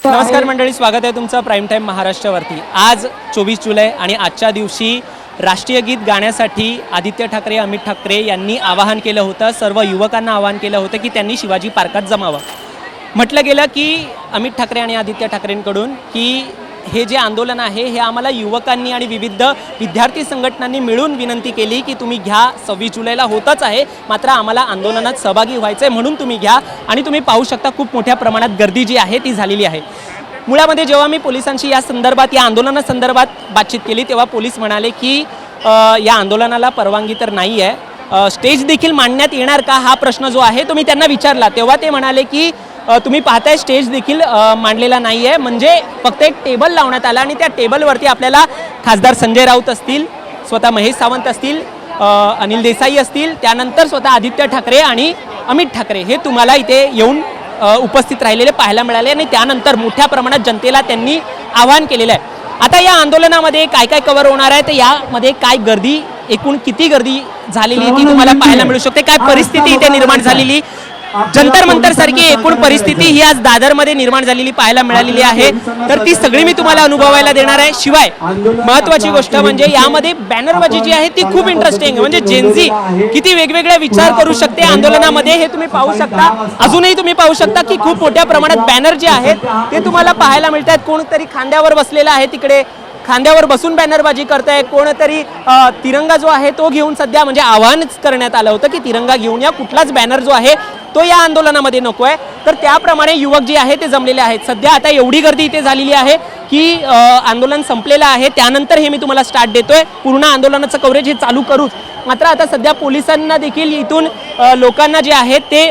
नमस्कार मंडळी, स्वागत आहे तुमचं प्राईम टाईम महाराष्ट्रावरती। आज 24 जुलै आणि आजच्या दिवशी राष्ट्रीय गीत गाण्यासाठी आदित्य ठाकरे, अमित ठाकरे यांनी आवाहन केलं होतं। सर्व युवकांना आवाहन केलं होतं की त्यांनी शिवाजी पार्कात जमावं। म्हटलं गेलं की अमित ठाकरे आणि आदित्य ठाकरेंकडून की हे जे आंदोलन आहे हे आम्हाला युवकांनी आणि विविध विद्यार्थी संघटनांनी मिळून विनंती केली की तुम्ही घ्या, 26 जुलैला होतच आहे, मात्र आम्हाला आंदोलनात सहभागी व्हायचं आहे म्हणून तुम्ही घ्या। आणि तुम्ही पाहू शकता खूप मोठ्या प्रमाणात गर्दी जी आहे ती झालेली आहे। मुळामध्ये जेव्हा मी पोलिसांशी या संदर्भात, या आंदोलनासंदर्भात बातचीत केली तेव्हा पोलीस म्हणाले की या आंदोलनाला परवानगी तर नाही आहे, स्टेज देखील मांडण्यात येणार का हा प्रश्न जो आहे तो मी त्यांना विचारला तेव्हा ते म्हणाले की तुम्ही पाहताय स्टेज देखील मांडलेला नाही आहे, म्हणजे फक्त एक टेबल लावण्यात आला आणि त्या टेबलवरती आपल्याला खासदार संजय राऊत असतील, स्वतः महेश सावंत असतील, अनिल देसाई असतील, त्यानंतर स्वतः आदित्य ठाकरे आणि अमित ठाकरे हे तुम्हाला इथे येऊन उपस्थित राहिलेले पाहायला मिळाले आणि त्यानंतर मोठ्या प्रमाणात जनतेला त्यांनी आवाहन केलेलं आहे। आता या आंदोलनामध्ये काय काय कव्हर होणार आहे, तर यामध्ये काय गर्दी, एकूण किती गर्दी झालेली ती तुम्हाला पाहायला मिळू शकते, काय परिस्थिती इथे निर्माण झालेली, जंतर मंतर सारखी एकूण परिस्थिती ही आज दादरमध्ये निर्माण झालेली पाहायला मिळालेली आहे। तर ती सगळी मी तुम्हाला अनुभवायला देणार आहे। शिवाय महत्त्वाची गोष्ट म्हणजे यामध्ये बॅनरबाजी जी आहे ती खूप इंटरेस्टिंग आहे, म्हणजे जेनझी किती वेगवेगळे विचार करू शकते आंदोलनामध्ये हे तुम्ही पाहू शकता। अजूनही तुम्ही पाहू शकता की खूप मोठ्या प्रमाणात बॅनर जे आहेत ते तुम्हाला पाहायला मिळतात। कोणतरी खांद्यावर बसलेला आहे, तिकडे खांद्यावर बसून बॅनरबाजी करताय, कोणतरी तिरंगा जो आहे तो घेऊन, सध्या म्हणजे आवाहनच करण्यात आलं होतं की तिरंगा घेऊन या, कुठलाच बॅनर जो आहे तो या आंदोलनामध्ये नको आहे। तर त्याप्रमाणे युवक जे आहे ते जमलेले आहेत। सध्या आता एवढी गर्दी इथे झालेली आहे की आंदोलन संपलेलं आहे, त्यानंतर हे मी तुम्हाला स्टार्ट देतोय, पूर्ण आंदोलनाचं कव्हरेज हे चालू करूच। मात्र आता सध्या पोलिसांना देखील इथून लोकांना जे आहे ते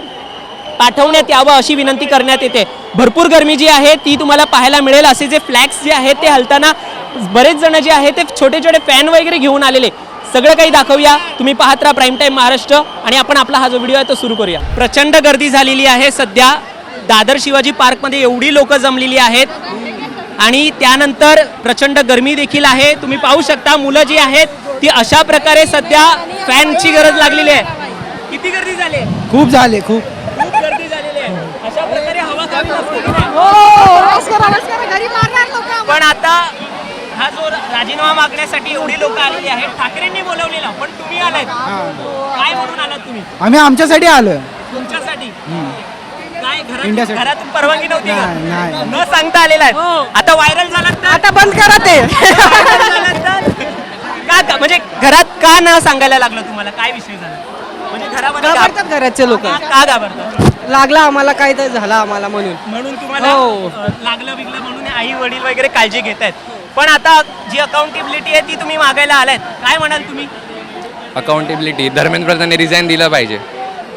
पाठवण्यात यावं अशी विनंती करण्यात येते। भरपूर गरमी जी आहे ती तुम्हाला पाहायला मिळेल। असे जे फ्लॅग्स जे आहेत ते हलताना बरेच जण जे आहेत ते छोटे छोटे फॅन वगैरे घेऊन आलेले, सगळं काही दाखवूया। तुम्ही पाहत राहा प्राईम टाईम महाराष्ट्र आणि आपण आपला हा जो व्हिडिओ आहे तो सुरू करूया। प्रचंड गर्दी झालेली आहे सध्या दादर शिवाजी पार्कमध्ये, एवढी लोक जमलेली आहेत आणि त्यानंतर प्रचंड गरमी देखील आहे। तुम्ही पाहू शकता मुलं जी आहेत ती अशा प्रकारे सध्या फॅनची गरज लागलेली आहे। किती गर्दी झाली? खूप झाले, खूप गर्दी झालेली आहे। अशा प्रकारे हवा खावी लागते की नाही? पण आता हा जो राजीनामा मागण्यासाठी एवढी लोक आलेली आहेत, ठाकरेंनी बोलवलेला पण तुम्ही आलात, काय म्हणून आलात तुम्ही? आम्ही आमच्यासाठी आलो, तुमच्यासाठी काय? इंडियासाठी. घरातून परवानगी नव्हती का? नाही. न सांगता आलेला आहे, आता व्हायरल झालात तर आता बंद करा ते का म्हणजे घरात का न सांगायला लागलं तुम्हाला? काय विषय झाला? म्हणजे घरामध्ये घाबरतात घराचे लोक, का घाबरतात? लागला आम्हाला काय तर झालं आम्हाला म्हणून तुम्हाला हो. लागलं बिगलं म्हणून आई वडील वगैरे काळजी घेत आहेत, पण आता जी अकाउंटेबिलिटी आहे ती तुम्ही मागायला आलात, काय म्हणाल तुम्ही? अकाउंटेबिलिटी धर्मेंद्र प्रधानने रिझाईन दिलं पाहिजे।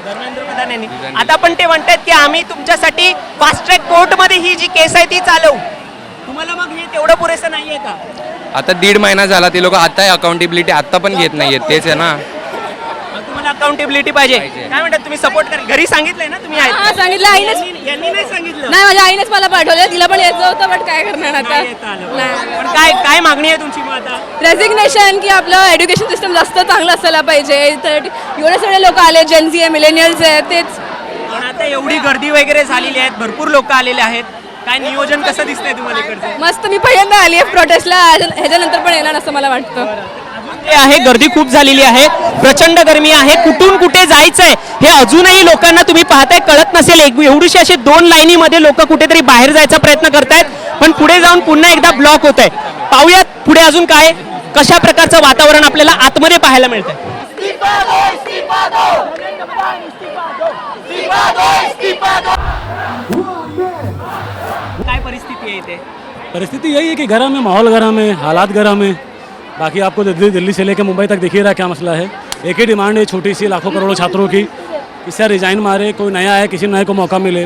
धर्मेंद्र प्रधान यांनी आता पण ते म्हणतात की आम्ही तुमच्यासाठी फास्ट ट्रॅक कोर्टमध्ये ही जी केस आहे ती चालवू, तुम्हाला मग हे तेवढं पुरेसं नाहीये का? आता 1.5 महिना झाला, ते लोक आता अकाउंटेबिलिटी आता पण घेत नाहीयेत, तेच आहे ना। तुम्हाला अकाउंटेबिलिटी पाहिजे, काय म्हणतात तुम्ही? सपोर्ट करा, घरी सांगितलंय ना तुम्ही? हां, सांगितलं आईनेच. यांनी नाही सांगितलं? नाही, माझ्या आईनेच मला पाठवलं, तिला पण यायचं होतं, बट काय करणार आता. नाही येता आलं. पण काय काय मागणी आहे तुमची मग आता? रेझिग्नेशन, की आपलं एज्युकेशन सिस्टम जास्त चांगलं असायला पाहिजे। तर एवढे सगळे लोक आले, जेनझी आहे, मिलेनियल्स आहे, तेच. पण आता एवढी गर्दी वगैरे झालेली आहेत, भरपूर लोक आलेले आहेत, काय नियोजन कसं दिसतंय तुम्हाला इकडचं? मस्त, मी पहिल्यांदा आली आहे प्रोटेस्टला, ह्याच्यानंतर पण येणार असं मला वाटतं। ते आहे, गर्दी खूप झालेली आहे, प्रचंड गरमी आहे, कुठून कुठे जायचंय हे अजूनही लोकांना तुम्ही पाहताय कळत नसेल। एवढीशी अशी 2 लाईनीमध्ये लोक कुठेतरी बाहेर जायचा प्रयत्न करतायत, पण पुढे जाऊन पुन्हा एकदा ब्लॉक होत आहे। पाहूयात पुढे अजून काय, कशा प्रकारचं वातावरण आपल्याला आतमध्ये पाहायला मिळतंय। काय परिस्थिती आहे इथे? परिस्थिति यही है कि गर्म है, माहौल गर्म है, हालात गर्म है। बाकी आपको दिल्ली से लेकर मुंबई तक देखिए रहा क्या मसला है। एक ही डिमांड है छोटी सी, लाखों करोड़ों छात्रों की, इससे रिजाइन मारे, कोई नया है, किसी नए को मौका मिले।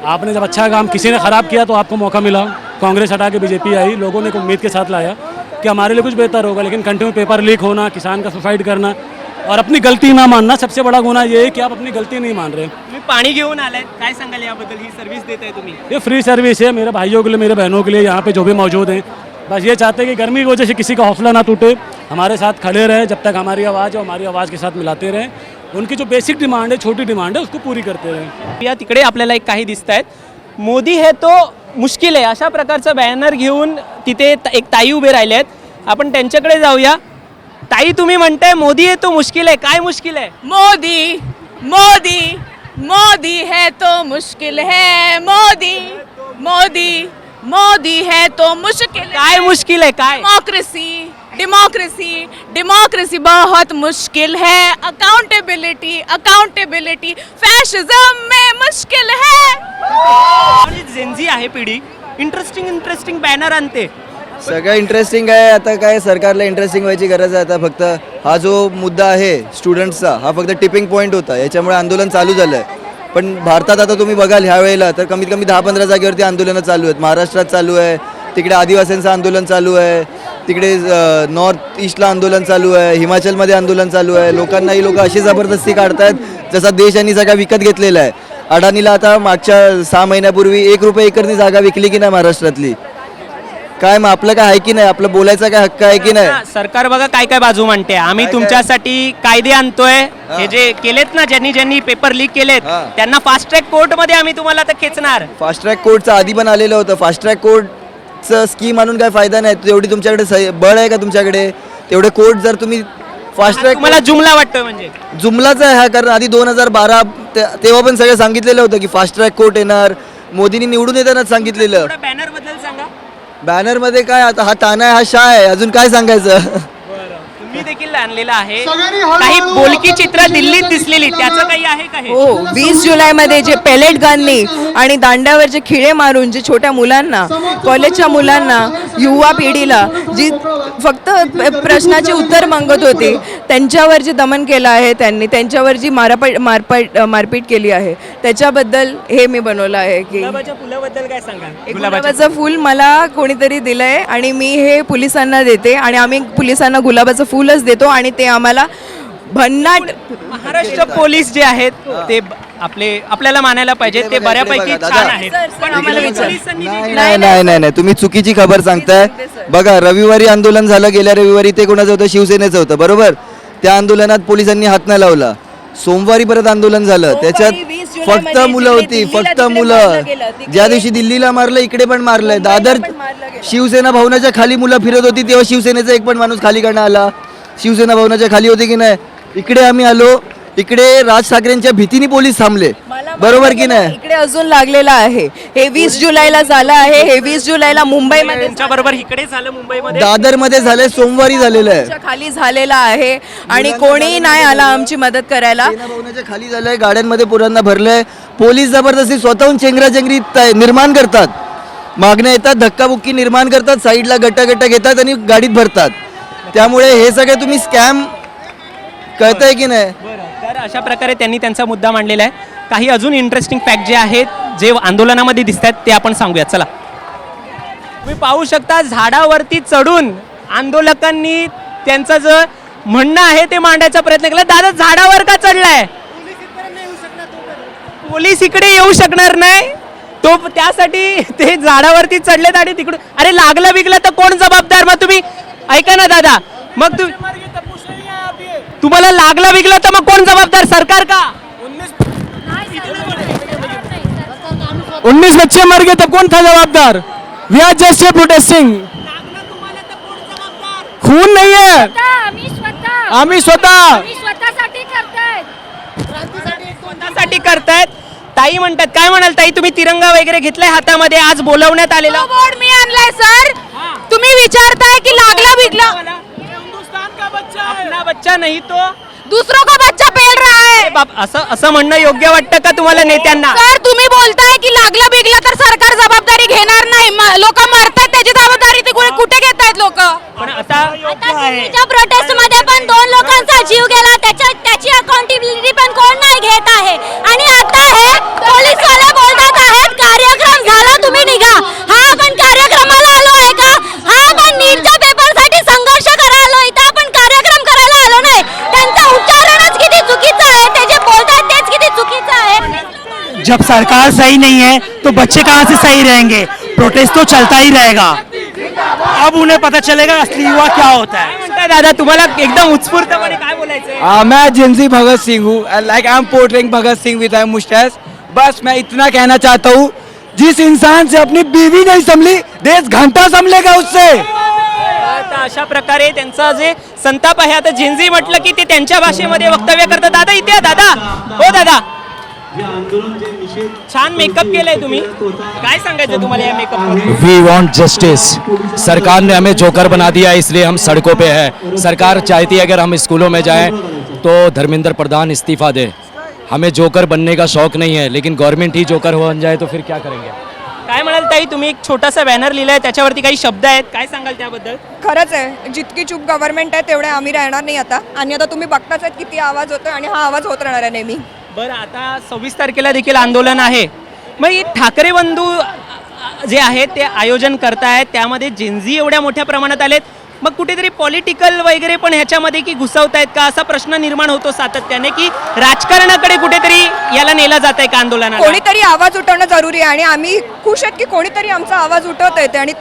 आपने जब अच्छा काम किसी ने ख़राब किया तो आपको मौका मिला, कांग्रेस हटा के बीजेपी आई, लोगों ने उम्मीद के साथ लाया कि हमारे लिए कुछ बेहतर होगा, लेकिन कंटिन्यू पेपर लीक होना, किसान का सुसाइड करना और अपनी गलती ना मानना, सबसे बड़ा गुना ये है कि आप अपनी गलती नहीं मान रहे। तुम्ही पाणी घेऊन आलाय, काय सांगाल याबद्दल? ही सर्व्हिस देताय तुम्ही? ये फ्री सर्विस है मेरे भाइयों के लिए, मेरे बहनों के लिए, यहाँ पे जो भी मौजूद हैं। बस ये चाहते हैं कि गर्मी की वजह से किसी का हौसला ना टूटे, हमारे साथ खड़े रहे, जब तक हमारी आवाज़ है हमारी आवाज़ के साथ मिलाते रहें। उनकी जो बेसिक डिमांड है, छोटी डिमांड है, उसको पूरी करते रहें। या तिकडे आपल्याला एक काही दिसत आहेत, मोदी है तो मुश्किल आहे अशा प्रकारचं बॅनर घेऊन तिथे एक ताई उभे राहिले आहेत. आपण त्यांच्याकडे जाऊया. ताई, तुम्ही म्हणताय मोदी आहे तो मुश्किल आहे, काय मुश्किल आहे? मोदी मोदी मोदी है तो मुश्किल है, मोदी मोदी मोदी है तो मुश्किल है. काय मुश्किल आहे काय? डेमोक्रेसी डेमोक्रेसी डेमोक्रेसी बहुत मुश्किल है. अकाउंटेबिलिटी अकाउंटेबिलिटी फैशिज्म में मुश्किल है. जेनझी आहे पिढी इंटरेस्टिंग बॅनर आणते. सगळं इंटरेस्टिंग आहे. आता काय सरकारला इंटरेस्टिंग व्हायची गरज आहे. आता फक्त हा जो मुद्दा आहे स्टुडंट्सचा, हा फक्त टिपिंग पॉईंट होता, याच्यामुळे आंदोलन चालू झालं आहे. पण भारतात आता तुम्ही बघाल ह्या वेळेला तर कमीत कमी 10-15 जागेवरती आंदोलनं चालू आहेत. महाराष्ट्रात चालू आहे, तिकडे आदिवासींचं आंदोलन चालू आहे, तिकडे नॉर्थ ईस्टला आंदोलन चालू आहे, हिमाचलमध्ये आंदोलन चालू आहे. लोकांना ही लोक अशी जबरदस्ती काढतायत जसा देश यांनी सगळा विकत घेतलेला आहे. अडाणीला आता मागच्या 6 महिन्यापूर्वी 1 रुपये एकरनी जागा विकली की नाही महाराष्ट्रातली. काय मग आपलं काय आहे की नाही, आपलं बोलायचा काय हक्क आहे की नाही? सरकार बघा काय काय बाजू म्हणते. आम्ही काय? तुमच्यासाठी कायदे आणतोय. हे जे केलेत ना, ज्यांनी पेपर लीक केलेत हा. त्यांना फास्ट ट्रॅक कोर्ट मध्ये आम्ही तुम्हाला आता खेचणार. फास्ट ट्रॅक कोर्टचं आधी पण आलेलं होतं. फास्ट ट्रॅक कोर्टचं स्कीम आणून काय फायदा नाही. तेवढी तुमच्याकडे बळ आहे का तुमच्याकडे? तेवढे कोर्ट जर तुम्ही फास्ट ट्रॅक तुम्हाला जुमला वाटतोय म्हणजे? जुमलाच आहे हा. कारण आधी 2012 तेव्हा पण सगळं सांगितलेलं होतं की फास्ट ट्रॅक कोर्ट येणार. मोदींनी निवडून येतानाच सांगितलेलं. बॅनर बद्दल सांगा. बॅनरमध्ये काय आता हा ताना आहे, हा शाह आहे, अजून काय सांगायचं? तुम्ही देखील आणलेला आहे. काही बोलकी चित्र दिल्लीत दिसलेली त्याचं काही आहे का हे? हो, 20 जुलैमध्ये जे पेलेट गननी आणि दांड्यावर जे खिळे मारून जे छोट्या मुलांना, कॉलेजच्या मुलांना, युवा पिढीला जी फक्त प्रश्नाचे उत्तर मागत होती, त्यांच्यावर जे दमन केलं आहे त्यांनी, त्यांच्यावर जी मारपीट केली आहे, त्याच्याबद्दल हे मी बनवलं आहे की गुलाबाच्या फुलाबद्दल काय सांगाल? गुलाबाचं फूल मला कोणीतरी दिलंय आणि मी हे पोलिसांना देते आणि आम्ही पोलिसांना गुलाबाचं फूलच देतो आणि ते आम्हाला भन्नाट. महाराष्ट्र पोलीस जे आहेत ते आपल्याला मानायला पाहिजे, ते बऱ्यापैकी दादा. छान आहेत. पण आम्हाला विचार. पोलिसांनी देखील- नाही, तुम्ही चुकीची खबर सांगताय. बघा, रविवारी आंदोलन झालं, गेल्या रविवारी ते कोणाचं होतं? शिवसेनेचं होतं, बरोबर? त्या आंदोलनात पोलिसांनी हात नाही लावला. सोमवारी परत आंदोलन झालं, त्याच्यात 20 फक्त जुलैमध्ये मुलं होती, दिल्लीला फक्त तिकडे मुलं. मारलं गेलं, तिकडे- ज्या दिवशी दिल्लीला मारलं इकडे पण मारलंय. दादर पण मारलं गेलं. शिवसेना भवनाच्या खाली मुलं फिरत होती तेव्हा शिवसेनेचा एक पण माणूस खाली करण्यात आला. शिवसेना भवनाच्या खाली होते की नाही? इकडे आम्ही आलो, इकडे राज ठाकरेंच्या भीतीने पोलीस थांबले, बरोबर की नाही? इकडे अजून लागलेला आहे. हे 20 जुलैला झालं आहे. हे 20 जुलैला मुंबईमध्ये त्यांच्या बरोबर इकडे झालं, मुंबईमध्ये दादरमध्ये झालंय, सोमवारी झालेलं आहे. च्या खाली झालेला आहे आणि कोणी नाही आला आमची मदत करायला. सेना भवनाच्या खाली झालंय, गाड्यांमध्ये पोरांना भरलंय. पोलीस जबरदस्ती स्वतःहून चेंगराचेंगरी निर्माण करतात, मागण्या येतात, धक्काबुक्की निर्माण करतात, साईडला गट्टा घेतात आणि गाडीत भरतात. त्यामुळे हे सगळे तुम्ही स्कॅम कळतंय की नाही? तर अशा प्रकारे त्यांनी त्यांचा मुद्दा मांडलेला आहे. काही अजून इंटरेस्टिंग फॅक्ट जे आहेत, जे आंदोलनामध्ये दिसत आहेत, ते आपण सांगूया. चला, तुम्ही पाहू शकता झाडावरती चढून आंदोलकांनी त्यांचं जे म्हणणं आहे ते मांडायचा प्रयत्न केला. दादा, झाडावर का चढलाय? पोलीस इकडे येऊ शकणार नाही, तो त्यासाठी ते झाडावरती चढलेत आणि तिकडून अरे लागलं बिगलं तर कोण जबाबदार? मग तुम्ही ऐका ना दादा, मग तुम्हाला लागलं बिगलं तर मग कोण जबाबदार? सरकार का? 19 बच्चे मर गए तब कौन था जवाबदार? We are just protesting. खून नाही आहे, आम्ही स्वतः स्वतःसाठी करतायत. ताई म्हणतात, काय म्हणाल ताई? तुम्ही तिरंगा वगैरे घेतलाय हातामध्ये, आज बोलवण्यात आलेला बोर्ड मी आणलाय सर. तुम्ही विचारताय की लागला बिगला, अपना बच्चा नाही तो दुसरों का बच्चा पेल रहा है. बाप, असं म्हणणं योग्य वाटतं का तुम्हाला नेत्यांना? सर, तुम्ही बोलताय की लागलं बिगलं तर सरकार जबाबदारी घेणार नाही. लोक मरतायत, त्याची जबाबदारी ते कुठे घेतायत लोक? पण आता प्रोटेस्ट मध्ये पण 2 लोकांचा जीव गेला, त्याची अकाउंटेबिलिटी पण कोण नाही घेत आहे. आणि आता हे पोलीसवाले बोलतात आहेत कार्यक्रम झाला तुम्ही निघा. हा आपण कार्यक्रमाला आलो आहे का? हा आपण नीटच्या पेपरसाठी संघर्ष करायला आलो, इथं आपण कार्यक्रम करायला आलो नाही. त्यांचं उच्चारणच किती चुकीचं आहे, ते जे बोलतात तेच किती चुकीचं आहे. जब सरकार सही नहीं है तो बच्चे कहाँ से सही रहेंगे? प्रोटेस्ट तो चलता ही रहेगा. अब उन्हें पता चलेगा असली युवा क्या होता है. म्हणताय दादा, तुम्हाला एकदम उत्स्फूर्तपणे काय बोलायचंय? मैं जेनजी भगत सिंह हूँ, like I am portraying Bhagat Singh with I moustache. बस मैं इतना कहना चाहता हूँ, जिस इंसान से अपनी बीवी नहीं संभली देश घंटा संभलेगा उससे। आता अशा प्रकारे त्यांचा जे संताप आहे, आता जेनझी म्हटलं की ते त्यांच्या भाषेमध्ये वक्तव्य करतात. दादा इथे या, दादा. हो दादा, छान मेकअप केलाय तुम्ही, काय सांगायचं तुम्हाला या मेकअप मध्ये? We want justice. सरकार ने हमें जोकर बना दिया, इसलिए हम सड़कों पे हैं। सरकार चाहती है अगर हम स्कूलों में जाएं तो धर्मेंद्र प्रधान इस्तीफा दे। हमें जोकर बनने का शौक नहीं है, लेकिन गवर्नमेंट ही जोकर बन जाए तो फिर क्या करेंगे? काय म्हणाल ताई, तुम्ही एक छोटासा बॅनर लिहिलाय, त्याच्यावरती काही शब्द आहेत, काय सांगाल त्याबद्दल? खरंच आहे, जितकी चूप गव्हर्नमेंट आहे तेवढे आम्ही राहणार नाही आता. आणि आता तुम्ही बघताच आहेत किती आवाज होतोय आणि हा आवाज होत राहणार आहे नेहमी. बरं, आता 26 तारखेला देखील आंदोलन आहे. मग हे ठाकरे बंधू जे आहेत ते आयोजन करतायत, त्यामध्ये जेनझी एवढ्या मोठ्या प्रमाणात आलेत, मग कुठेतरी पॉलिटिकल वगैरे पण ह्याच्यामध्ये की घुसवतायत का, असा प्रश्न निर्माण होतो सातत्याने की राजकारणाकडे कुठेतरी याला नेलं जात आहे का आंदोलनाला? कोणीतरी आवाज उठवणं जरुरी आहे आणि आम्ही खुश आहेत की कोणीतरी आमचा आवाज उठवत येते आणि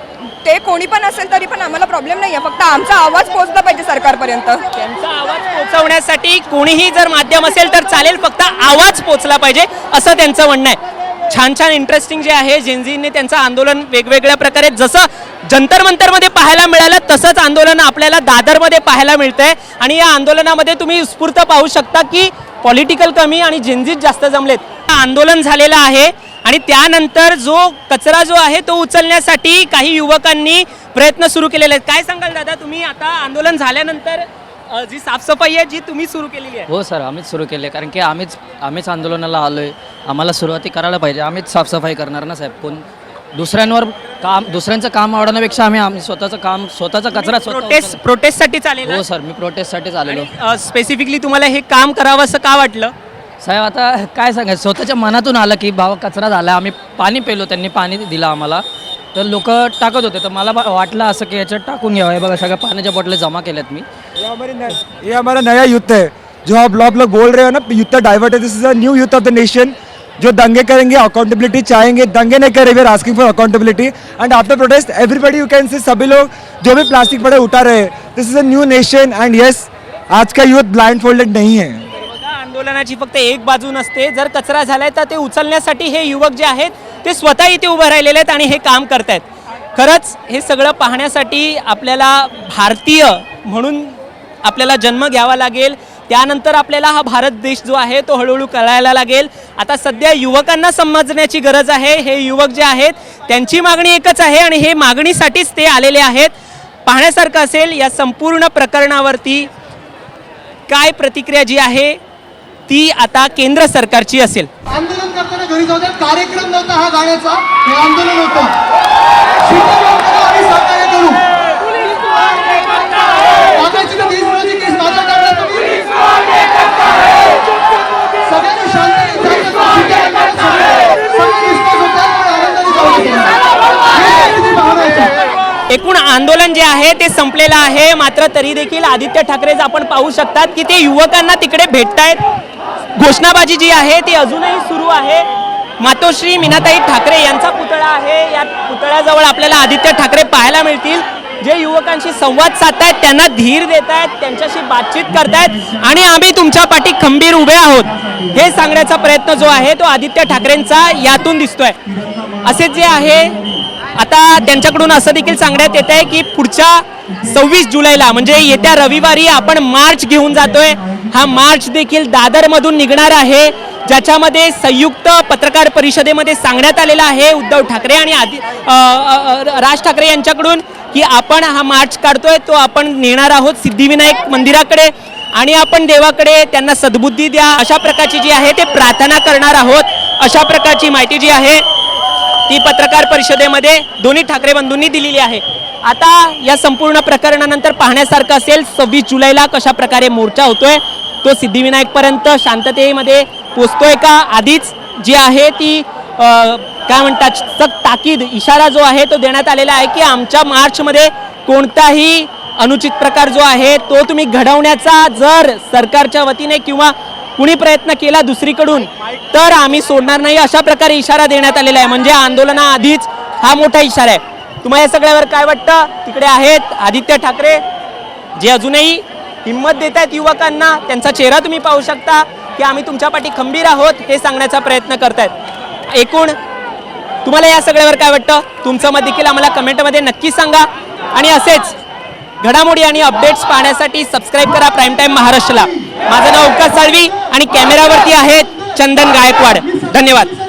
ते कोणी पण असेल तरी पण आम्हाला प्रॉब्लेम नाही आहे, फक्त आमचा आवाज पोहोचला पाहिजे सरकारपर्यंत. त्यांचा आवाज पोहोचवण्यासाठी कोणीही जर माध्यम असेल तर चालेल, फक्त आवाज पोहोचला पाहिजे असं त्यांचं म्हणणं आहे. छान छान इंटरेस्टिंग जे आहे, जेनझीने त्यांचं आंदोलन वेगवेगळ्या प्रकारे जसं जंतर मंतरमध्ये पाहायला मिळालं तसंच आंदोलन आपल्याला दादरमध्ये पाहायला मिळतंय. आणि या आंदोलनामध्ये तुम्ही उत्स्फूर्त पाहू शकता की पॉलिटिकल कमी आणि जेनझीत जास्त जमलेत. आंदोलन झालेलं आहे आणि त्यानंतर जो कचरा जो आहे तो उचलण्यासाठी काही युवकांनी प्रयत्न सुरू केलेले आहेत. काय सांगाल दादा, तुम्ही आता आंदोलन झाल्यानंतर जी साफसफाई आहे जी तुम्ही सुरू केलेली आहे? हो सर, आम्हीच सुरू केले, कारण की आम्हीच आंदोलनाला आलोय. आम्हाला सुरुवाती करायला पाहिजे, आम्हीच साफसफाई करणार ना साहेब. कोण दुसऱ्यांचं काम आवडण्यापेक्षा आम्ही स्वतःचं काम, स्वतःचा कचरा प्रोटेस्टसाठी चालेल? हो सर, मी प्रोटेस्टसाठी आलेलो. स्पेसिफिकली तुम्हाला हे काम करावं असं का वाटलं? साहेब आता काय सांगायचं, स्वतःच्या मनातून आलं की बाबा कचरा झाला. आम्ही पाणी पेलो, त्यांनी पाणी दिलं आम्हाला, तर लोक टाकत होते, तर मला वाटलं असं की याच्यात टाकून घ्यावं. हे बघा सगळ्या पाण्याच्या बॉटल्या जमा केल्यात मी. ये हमारा नया युद्ध है जो आप लोग बोल रहे हो ना, युद्ध डाइवर्ट है. दिस इज अ न्यू युद्ध ऑफ द नेशन. जो दंगे करेंगे अकाउंटेबिलिटी चाहेंगे, दंगे नहीं करे, we are asking for accountability. And after protest everybody you can see, सभी लोग जो भी प्लास्टिक पड़े उठा रहे हैं. This is a new nation and yes, आज का युद्ध ब्लाइंड फोल्डेड नहीं है. आंदोलनाची फक्त एक बाजू नसते. जर कचरा झालाय तर ते उचलण्यासाठी हे युवक जे आहेत ते स्वतः इथे उभे राहिलेले आहेत आणि हे काम करतायत. खरंच हे सगळं पाहण्यासाठी आपल्याला भारतीय म्हणून आपल्याला जन्म घ्यावा लागेल. त्यानंतर आपल्याला हा भारत देश जो आहे तो हळूहळू कळायला लागेल. आता सध्या युवकांना समजण्याची गरज आहे. हे युवक जे आहेत त्यांची मागणी एकच आहे आणि हे मागणीसाठीच ते आलेले आहेत. पाहण्यासारखं असेल या संपूर्ण प्रकरणावरती काय प्रतिक्रिया जी आहे ती आता केंद्र सरकारची असेल. आंदोलन करताना घरी जाऊ द्या, कार्यक्रम नव्हता हा गाण्याचा, हे आंदोलन होतं. आम्ही सहकार्य करू. आगाची तर 20 रोजी केस माझा काढला तुम्ही. सगळ्यांनी शांततेत जायचं, सगळे विश्वास होता आनंदाने जाऊ. एकूण आंदोलन जे आहे ते संपलेलं आहे. मात्र तरी देखील आदित्य ठाकरे आपण पाहू शकतात की ते युवकांना तिकडे भेटतायत. घोषणाबाजी जी आहे ती अजूनही सुरू आहे. मातोश्री मीनाताई ठाकरे यांचा पुतळा आहे. या पुतळ्याजवळ आपल्याला आदित्य ठाकरे पाहायला मिळतील, जे युवकांशी संवाद साधतायत, त्यांना धीर देत आहेत, त्यांच्याशी बातचीत करतायत आणि आम्ही तुमच्या पाठी खंबीर उभे आहोत हे सांगण्याचा प्रयत्न जो आहे तो आदित्य ठाकरेंचा यातून दिसतोय. असेच जे आहे आता त्यांच्याकडून असं देखील सांगण्यात येत आहे की पुढच्या 26 जुलैला म्हणजे येत्या रविवारी आपण मार्च घेऊन जातोय. हा मार्च देखील दादरमधून निघणार आहे, ज्याच्यामध्ये संयुक्त पत्रकार परिषदेमध्ये सांगण्यात आलेलं आहे उद्धव ठाकरे आणि राज ठाकरे यांच्याकडून की आपण हा मार्च काढतोय तो आपण नेणार आहोत सिद्धिविनायक मंदिराकडे आणि आपण देवाकडे त्यांना सद्बुद्धी द्या अशा प्रकारची जी आहे ते प्रार्थना करणार आहोत. अशा प्रकारची माहिती जी आहे ती पत्रकार परिषदेमध्ये दोन्ही ठाकरे बंधूंनी दिलेली आहे. आता या संपूर्ण प्रकरणानंतर पाहण्यासारखं असेल 26 जुलैला कशा प्रकारे मोर्चा होतोय, तो सिद्धिविनायकपर्यंत शांततेमध्ये पोचतोय का, आधीच जी आहे ती काय म्हणतात सक्त ताकीद इशारा जो आहे तो देण्यात आलेला आहे की आमच्या मार्चमध्ये कोणताही अनुचित प्रकार जो आहे तो तुम्ही घडवण्याचा जर सरकारच्या वतीने किंवा कुणी प्रयत्न केला दुसरीकडून तर आम्ही सोडणार नाही अशा प्रकारे इशारा देण्यात आलेला आहे. म्हणजे आंदोलनाआधीच हा मोठा इशारा आहे. तुम्हाला या सगळ्यावर काय वाटतं? तिकडे आहेत आदित्य ठाकरे जे अजूनही हिंमत देत आहेत युवकांना. त्यांचा चेहरा तुम्ही पाहू शकता की आम्ही तुमच्या पाठी खंबीर आहोत हे सांगण्याचा प्रयत्न करतायत. एकूण तुम्हाला या सगळ्यावर काय वाटतं? तुमचं मत देखील आम्हाला कमेंटमध्ये नक्की सांगा आणि असेच घडामोडी आणि अपडेट्स पाहण्यासाठी सबस्क्राईब करा प्राईम टाईम महाराष्ट्रला. माझं नाव उपकाश साळवी आणि कॅमेरावरती आहेत चंदन गायकवाड. धन्यवाद.